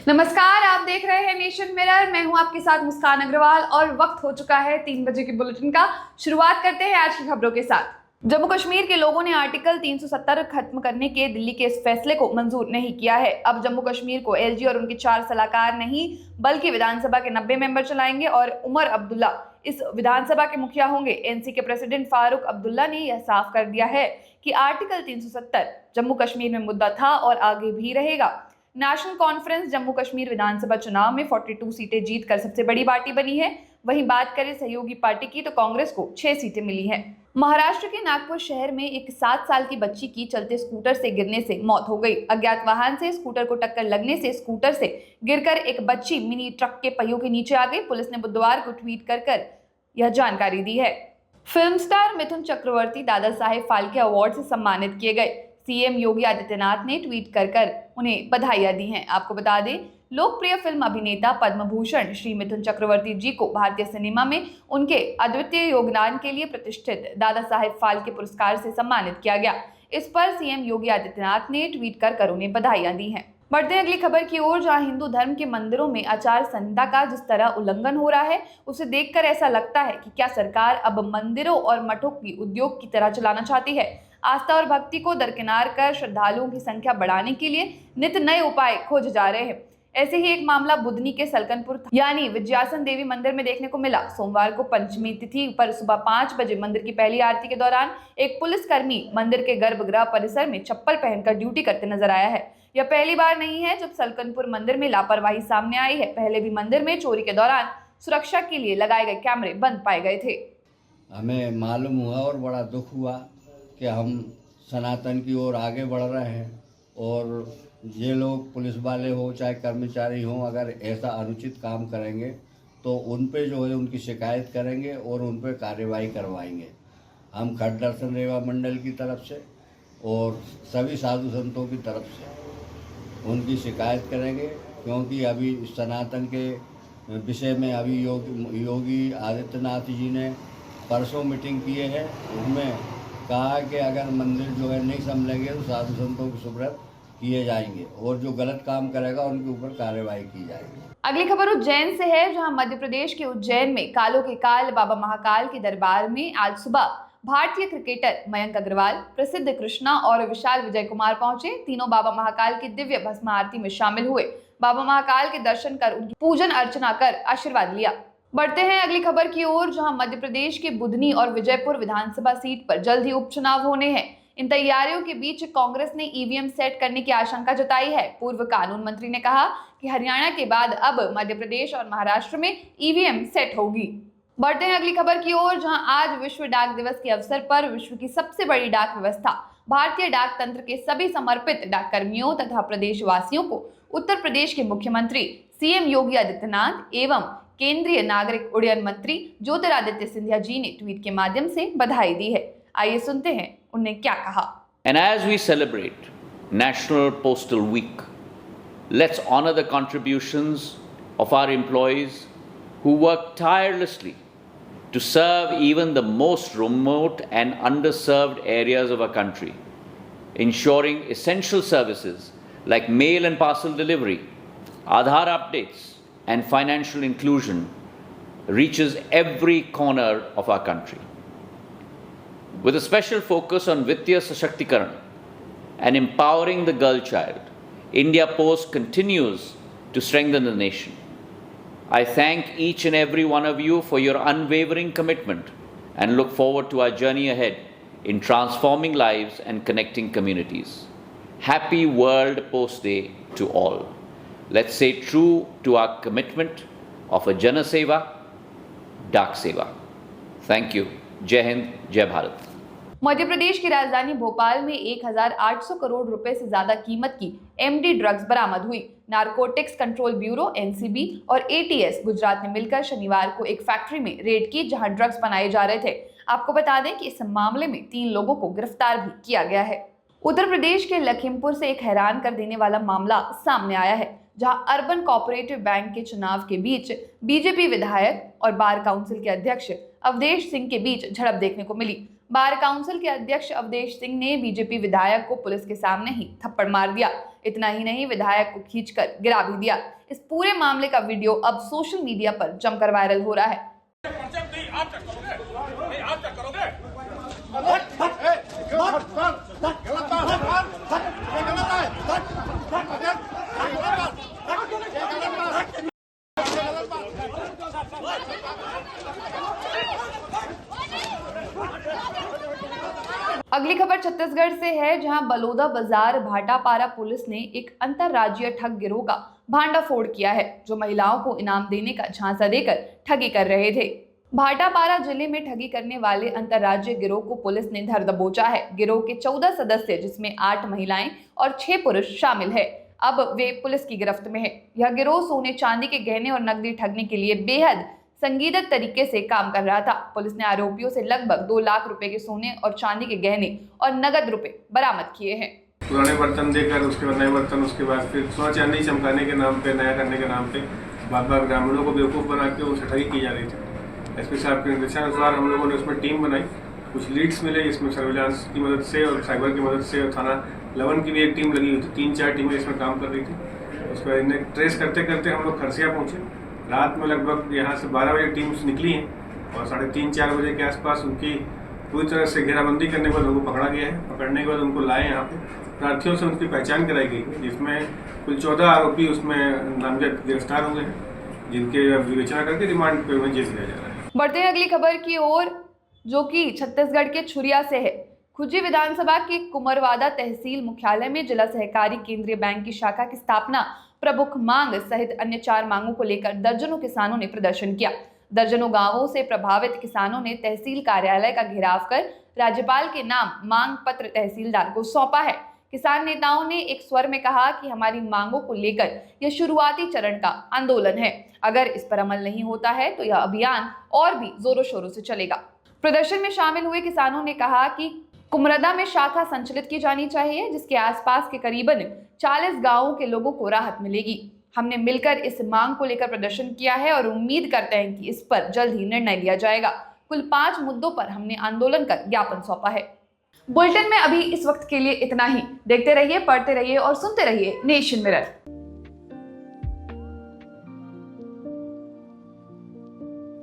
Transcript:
नमस्कार, आप देख रहे हैं नेशन मिरर। मैं हूं आपके साथ मुस्कान अग्रवाल और वक्त हो चुका है 3 बजे के बुलेटिन का। शुरुआत करते हैं आज की खबरों के साथ। जम्मू कश्मीर के लोगों ने आर्टिकल 370 खत्म करने के दिल्ली के इस फैसले को मंजूर नहीं किया है। अब जम्मू कश्मीर को एलजी और उनके 4 सलाहकार नहीं बल्कि विधानसभा के 90 मेंबर चलाएंगे और उमर अब्दुल्ला इस विधानसभा के मुखिया होंगे। एनसी के प्रेसिडेंट फारूक अब्दुल्ला ने यह साफ कर दिया है कि आर्टिकल 370 जम्मू कश्मीर में मुद्दा था और आगे भी रहेगा। नेशनल कॉन्फ्रेंस जम्मू कश्मीर विधानसभा चुनाव में 42 सीटें जीतकर सबसे बड़ी पार्टी बनी है। वहीं बात करें सहयोगी पार्टी की तो कांग्रेस को 6 सीटें मिली हैं। महाराष्ट्र के नागपुर शहर में एक 7 साल की बच्ची की चलते स्कूटर से गिरने से मौत हो गई। अज्ञात वाहन से स्कूटर को टक्कर लगने से स्कूटर से गिरकर एक बच्ची मिनी ट्रक के पहियों के नीचे आ गई। पुलिस ने बुधवार को ट्वीट कर यह जानकारी दी है। Film star Mithun Chakraborty Dada Saheb Phalke award से सम्मानित किए गए। सीएम योगी आदित्यनाथ ने ट्वीट कर उन्हें बधाइयां दी हैं। आपको बता दें, लोकप्रिय फिल्म अभिनेता पद्म भूषण श्री मिथुन चक्रवर्ती जी को भारतीय सिनेमा में उनके अद्वितीय योगदान के लिए प्रतिष्ठित दादा साहेब फाल्के पुरस्कार से सम्मानित किया गया। इस पर सीएम योगी आदित्यनाथ ने ट्वीट कर उन्हें बधाइयां दी हैं। बढ़ते हैं अगली खबर की ओर, जहां हिंदू धर्म के मंदिरों में आचार संहिता का जिस तरह उल्लंघन हो रहा है उसे देखकर ऐसा लगता है कि क्या सरकार अब मंदिरों और मठों की उद्योग की तरह चलाना चाहती है। आस्था और भक्ति को दरकिनार कर श्रद्धालुओं की संख्या बढ़ाने के लिए नित नए उपाय खोजे जा रहे हैं। ऐसे ही एक मामला बुधनी के सलकनपुर यानी विजयासन देवी मंदिर में देखने को मिला। सोमवार को पंचमी तिथि पर सुबह 5 बजे मंदिर की पहली आरती के दौरान एक पुलिसकर्मी मंदिर के गर्भगृह परिसर में चप्पल पहनकर ड्यूटी करते नजर आया है। यह पहली बार नहीं है जब सलकनपुर मंदिर में लापरवाही सामने आई है। पहले भी मंदिर में चोरी के दौरान सुरक्षा के लिए लगाए गए कैमरे बंद पाए गए थे। हमें मालूम हुआ और बड़ा दुख हुआ कि हम सनातन की ओर आगे बढ़ रहे हैं और ये लोग पुलिस वाले हो चाहे कर्मचारी हों, अगर ऐसा अनुचित काम करेंगे तो उन पे जो है उनकी शिकायत करेंगे और उन पे कार्रवाई करवाएंगे। हम खट दर्शन रेवा मंडल की तरफ से और सभी साधु संतों की तरफ से उनकी शिकायत करेंगे, क्योंकि अभी सनातन के विषय में अभी योगी आदित्यनाथ जी ने परसों मीटिंग किए हैं। उसमें कहा कि अगर मंदिर जो है नहीं संभलेंगे तो साधु संतों की सुब्रत किए जाएंगे और जो गलत काम करेगा उनके ऊपर कार्रवाई की जाएगी। अगली खबर उज्जैन से है, जहां मध्य प्रदेश के उज्जैन में कालों के काल बाबा महाकाल के दरबार में आज सुबह भारतीय क्रिकेटर मयंक अग्रवाल, प्रसिद्ध कृष्णा और विशाल विजय कुमार पहुंचे। तीनों बाबा महाकाल की दिव्य भस्म आरती में शामिल हुए। बाबा महाकाल के दर्शन कर उनकी पूजन अर्चना कर आशीर्वाद लिया। बढ़ते हैं अगली खबर की ओर, जहां मध्य प्रदेश के बुधनी और विजयपुर विधानसभा सीट पर जल्द ही उपचुनाव होने हैं। इन तैयारियों के बीच कांग्रेस ने ईवीएम सेट करने की आशंका जताई है। पूर्व कानून मंत्री ने कहा कि हरियाणा के बाद अब मध्य प्रदेश और महाराष्ट्र में ईवीएम सेट होगी। बढ़ते हैं अगली खबर की ओर, जहां आज विश्व डाक दिवस के अवसर पर विश्व की सबसे बड़ी डाक व्यवस्था भारतीय डाक तंत्र के सभी समर्पित डाक कर्मियों तथा प्रदेशवासियों को उत्तर प्रदेश के मुख्यमंत्री सीएम योगी आदित्यनाथ एवं केंद्रीय नागरिक उड्डयन मंत्री ज्योतिरादित्य सिंधिया जी ने ट्वीट के माध्यम से बधाई दी है। आइए सुनते हैं उन्होंने क्या कहा। And as we celebrate National Postal Week, let's honor the contributions of our employees who work tirelessly to serve even the most remote and underserved areas of our country, ensuring essential services like mail and parcel delivery, Aadhaar updates, and financial inclusion reaches every corner of our country. With a special focus on Vittiya Sashaktikarana and empowering the girl child, India Post continues to strengthen the nation. I thank each and every one of you for your unwavering commitment and look forward to our journey ahead in transforming lives and connecting communities. Happy World Post Day to all. Let's stay true to our commitment of a Jana Seva, Dak Seva. Thank you. जय हिंद, जय भारत। मध्य प्रदेश की राजधानी भोपाल में 1800 करोड़ रुपए से ज्यादा कीमत की एमडी ड्रग्स बरामद हुई। नारकोटिक्स कंट्रोल ब्यूरो एनसीबी और एटीएस गुजरात ने मिलकर शनिवार को एक फैक्ट्री में रेड की, जहां ड्रग्स बनाए जा रहे थे। आपको बता दें कि इस मामले में 3 लोगों को गिरफ्तार भी किया गया है। उत्तर प्रदेश के लखीमपुर से एक हैरान कर देने वाला मामला सामने आया है, जहां अर्बन कोऑपरेटिव बैंक के चुनाव के बीच बीजेपी विधायक और बार काउंसिल के अध्यक्ष अवधेश सिंह के बीच झड़प देखने को मिली। बार काउंसिल के अध्यक्ष अवधेश सिंह ने बीजेपी विधायक को पुलिस के सामने ही थप्पड़ मार दिया। इतना ही नहीं, विधायक को खींचकर गिरा भी दिया। इस पूरे मामले का वीडियो अब सोशल मीडिया पर जमकर वायरल हो रहा है। अगली खबर छत्तीसगढ़ से है, जहां बलौदा बाजार भाटापारा पुलिस ने एक अंतरराज्यीय ठग गिरोह का भांडाफोड़ किया है, जो महिलाओं को इनाम देने का झांसा देकर ठगी कर रहे थे। भाटापारा जिले में ठगी करने वाले अंतरराज्यीय गिरोह को पुलिस ने धर दबोचा है। गिरोह के 14 सदस्य, जिसमें 8 महिलाएं और 6 पुरुष शामिल है, अब वे पुलिस की गिरफ्त में है। यह गिरोह सोने चांदी के गहने और नकदी ठगने के लिए बेहद संगीत तरीके से काम कर रहा था। पुलिस ने आरोपियों से लगभग 2 लाख रुपए के सोने और चांदी के गहने और नगद रुपए बरामद किए हैं। पुराने बर्तन देकर उसके बाद नए बर्तन, उसके बाद फिर सोना चांदी चमकाने के नाम पे, नया करने के नाम पे बार ग्रामीणों को बेवकूफ़ बना के उनसे ठगी की जा रही थी। एसपी साहब के निर्देशानुसार हम लोगों ने उसमें टीम बनाई, कुछ लीड्स मिले, इसमें सर्विलांस की मदद से और साइबर की मदद से, और थाना 11 की भी एक टीम लगी हुई थी। 3-4 टीमें इसमें काम कर रही थी। उसके बाद इन्हें ट्रेस करते करते हम लोग खरसिया पहुँचे। रात में लगभग यहाँ से 12 बजे टीम्स निकली हैं और 3:30-4 बजे के आसपास उनकी पूरी तरह से घेराबंदी करने के बाद उनको पकड़ा गया है। पकड़ने के बाद उनको लाए यहाँ पे, प्रार्थियों से उनकी पहचान कराई गई, जिसमें कुल 14 आरोपी उसमें नामजद गिरफ्तार हुए हैं, जिनके विवेचना करके रिमांड पे उन्हें जेल भेजा जा रहा है। बढ़ते हैं अगली खबर की ओर, जो कि छत्तीसगढ़ के छुरिया से है। खुज्जी विधानसभा के कुमरवादा तहसील मुख्यालय में जिला सहकारी केंद्रीय बैंक की शाखा की स्थापना प्रमुख मांग सहित अन्य 4 मांगों को लेकर दर्जनों किसानों ने प्रदर्शन किया। दर्जनों गांवों से प्रभावित किसानों ने तहसील कार्यालय का घेराव कर राज्यपाल के नाम मांग पत्र तहसीलदार को सौंपा है। किसान नेताओं ने एक स्वर में कहा कि हमारी मांगों को लेकर यह शुरुआती चरण का आंदोलन है। अगर इस पर अमल नहीं होता है तो यह अभियान और भी जोरों शोरों से चलेगा। प्रदर्शन में शामिल हुए किसानों ने कहा कि कुमरदा में शाखा संचालित की जानी चाहिए, जिसके आसपास के करीबन 40 गांवों के लोगों को राहत मिलेगी। हमने मिलकर इस मांग को लेकर प्रदर्शन किया है और उम्मीद करते हैं कि इस पर जल्द ही निर्णय लिया जाएगा। कुल 5 मुद्दों पर हमने आंदोलन कर ज्ञापन सौंपा है। बुलेटिन में अभी इस वक्त के लिए इतना ही। देखते रहिए, पढ़ते रहिए और सुनते रहिए नेशन मिरर।